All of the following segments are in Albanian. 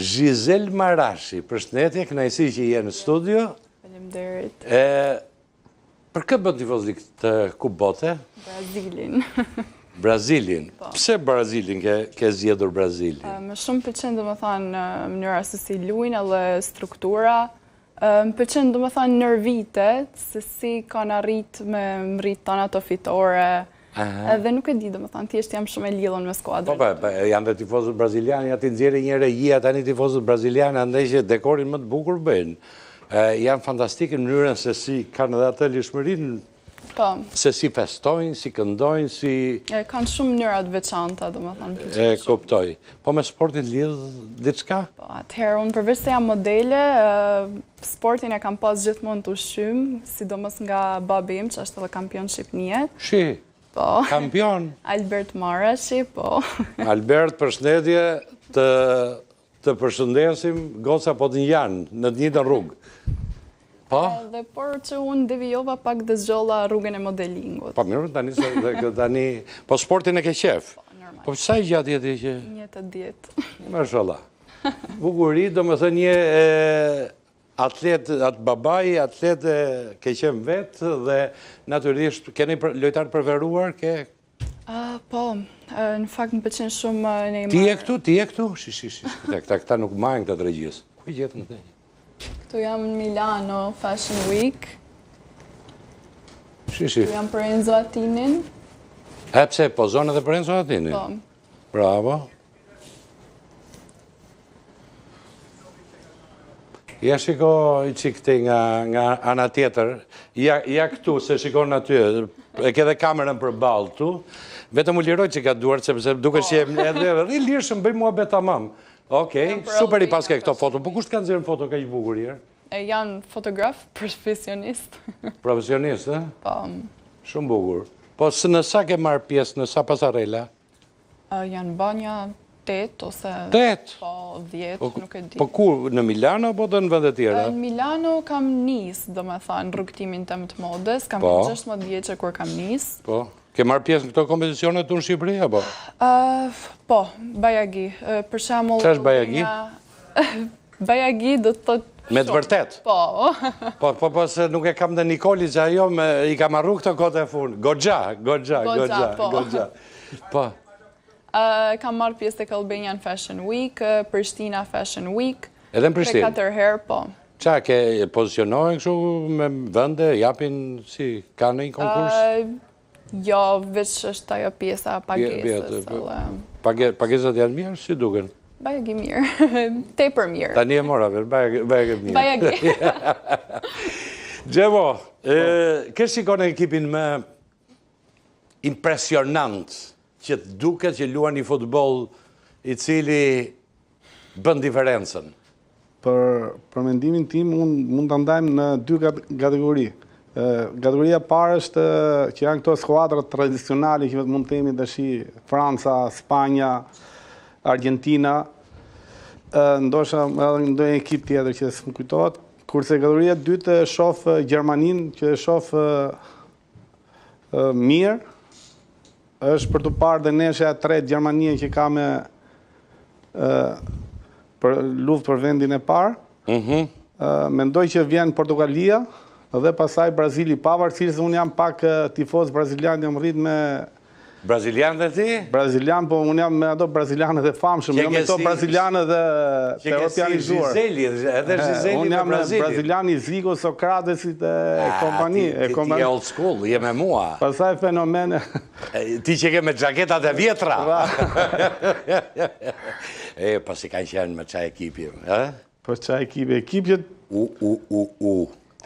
Zhizel Marashi, përshëndetje, kënaqësi që je në studio. Faleminderit. Për kë bën tifozlik të Kupë Bote? Brazilin. Brazilin. Pse Brazilin ke zgjedhur Brazilin? Më shumë pëlqen domethënë mënyra se si luajnë edhe struktura. Më pëlqen domethënë nervitet se si kanë arrit me mrit tana ato fitore. Edhe nuk e di, domethënë thjesht jam shumë e lidhur me skuadrën. Po, janë dhe tifozët brazilianë, ja ti nxjerrë një regjia tani tifozët brazilianë, andaj që dekorin më të bukur bëjnë. Janë fantastike në mënyrën se si kanë edhe atë lishmërinë, se si festojnë, si këndojnë, si... Kanë shumë mënyra të veçanta, domethënë. E kuptoj. Po me sportin lidh diçka? Po, atëherë unë përveç se jam modele, sportin e kam pas gjithmonë të ushqym, sidomos nga babi im, që është edhe kampion shqipënije. Shi. Po. Kampion. Albert Marashi, po. Albert, përshëndetje, të përshëndesim goca po të janë në të njëjtën rrugë. Po? Dhe por që unë devijova pak dhe zgjolla rrugën e modelingut. Po mirë, tani, po sportin e ke qef? Po, normal. Po sa i gjatë jeti që? 10. Mashallah. Bukuri, do më thënë një atlet, atë babaj, atlet ke qenë vetë dhe natyrisht, keni lojtar përveruar, ke? Po, në fakt më pëlqen shumë Neymar. Ti e këtu? Këta nuk majnë këta të regjisë. Ku i gjetën të? Këtu jam në Milano Fashion Week. Këtu jam për Enzo Attinin. Pse, pozon edhe për Enzo Attinin? Po. Bravo. Ja shiko i qik këti nga ana tjetër, ja këtu se shikon aty, e ke dhe kamerën për balë tu, vetëm u liroj që ka duart, sepse duke që edhe rri lirëshëm, bëj mua beta mam. Okej, super i paske këto foto, po kusht kanë zirë në foto ka i bukur jërë? Janë fotograf, profesionist. Profesionist, e? Po. Shumë bukur. Po së në sa ke marrë pjesë, në sa pasarela? Janë banja 8 ose... 8? Po, 10, nuk e di. Po ku, në Milano, po të në vendet tjera? Në Milano kam nisë, do me thënë, rrugtimin të më të modës, kam 16 vjeçë kur kam nisë. Po, ke marrë pjesë në këto kompeticionet të në Shqipëri, apo? Po, Bajagi. Për shemull... Qa është Bajagi? Bajagi do të thotë... Me të vërtet? Po. Po, se nuk e kam dhe Nikoli që ajo i kam arru këto kote e funë. Gogja. Po. Kam marrë pjesë të Albanian Fashion Week, Prishtina Fashion Week. Edhe në Prishtinë? 4 herë, po. Qa, ke pozicionojnë kështu me vende, japin si ka në një konkurs? Jo, veç është ajo pjesa pagesës. Pagesat janë mirë, si duken? Bajagi mirë, tepër mirë. Tani e mora, bajagi mirë. Bajagi. Gjevo, kështë shikon e ekipin më impresionant që të duket që luan një futbol i cili bën diferencën? Për mendimin tim, mund të ndajmë në 2 kategori. Kategoria parë është që janë këto skuadrat tradicionale që mund të themi tash Franca, Spanja, Argentina, ndoshta edhe ndonjë ekip tjetër që s'm kujtohet, kurse kategoria e dytë shoh Gjermaninë që shoh mirë, është për të parë dhe neshja e tretë Gjermania që ka me për luftë për vendin e parë. Mendoj që vjen Portugalia dhe pasaj Brazili, pavarësisht se unë jam pak tifoz brazilian, jam rrit me... Brazilian dhe ti? Brazilian, po unë jam me ato brazilianët e famshëm, jam me ato brazilianët dhe europianizuar. Që ke si Zizeli, edhe Zizeli me Brazili. Unë jam me braziliani Zigo, Sokratesit e kompani. Ti je old school, je me mua. Pasaj fenomene... Ti që ke me gjaketat e vjetra. Pas i kanë qenë me qa ekipi. Po qa ekipi, ekipjet...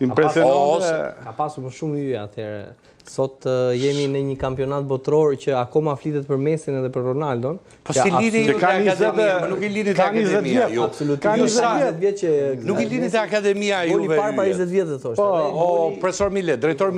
Ka pasur për shumë yje atëherë. Sot jemi në një kampionat botror që akoma flitet për Mesin edhe për Ronaldon. Po si lidi ju të akademia, më nuk i lidi të akademia ju. Ka 20 vjet që... Nuk i lidi të akademia juve. Voli parë para 20 vjet të thoshtë. Po, profesor Mile, drejtor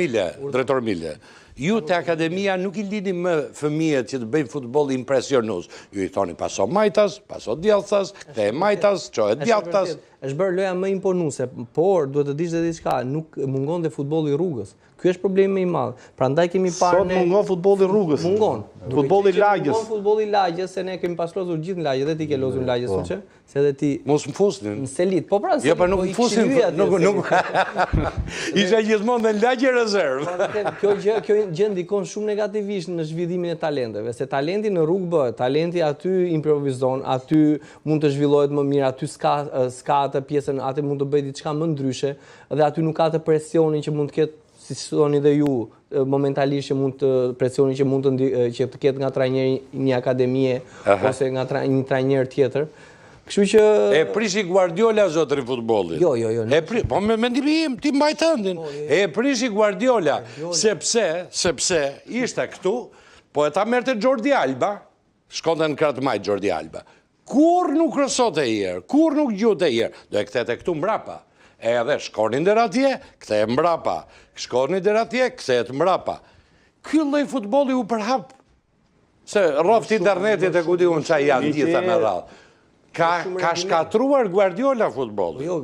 Mile. Ju të akademia nuk i lidi më fëmijët që të bëjnë futbol impresionues. Ju i thoni paso majtas, paso djalthas, te majtas, qohet djalthas. është bërë loja më imponuese, por duhet të dish edhe diçka, nuk mungon dhe futbolli i rrugës. Ky është problemi i madh. Prandaj kemi parë Sot mungon futbolli i rrugës. Mungon. Futbolli i lagjes. Mungon futbolli i lagjes, se ne kemi pas lozur gjithë në lagje, dhe ti ke lozur në lagje, Suçe, se edhe ti Mos më fusnin. në selit. Po pra, Jo, pa nuk më fusin, nuk isha gjithmonë në lagje rezervë. Kjo gjë ndikon shumë negativisht në zhvillimin e talenteve, se talenti në rrugë bëhet, talenti aty improvizon, aty mund të zhvillohet më mirë, aty s'ka atë pjesën, aty mund të bëjë diçka më ndryshe, dhe aty nuk ka të presionin që mund të ketë, si thoni dhe ju, momentalisht që mund të presionin që mund që të ketë nga trajneri një akademie ose nga një trajner tjetër. Kështu që E prishi Guardiola zotëri futbollit. Jo. Po me mendimin im, ti mbaj tëndin. E prishi Guardiola, sepse ishte këtu, po e ta merrte Jordi Alba, shkonte në kratë majtë Jordi Alba. Kur nuk rësote i herë, kur nuk gjute i herë, do e këtete këtu mbrapa. Edhe shkonin der atje, kthej mbrapa. Shkonin der atje, kthehet mbrapa. Ky lloj futbolli u përhap. Se rroft internetit e ku di unë çaj janë gjitha me radhë. Ka shkatruar Guardiola futbollin. Jo,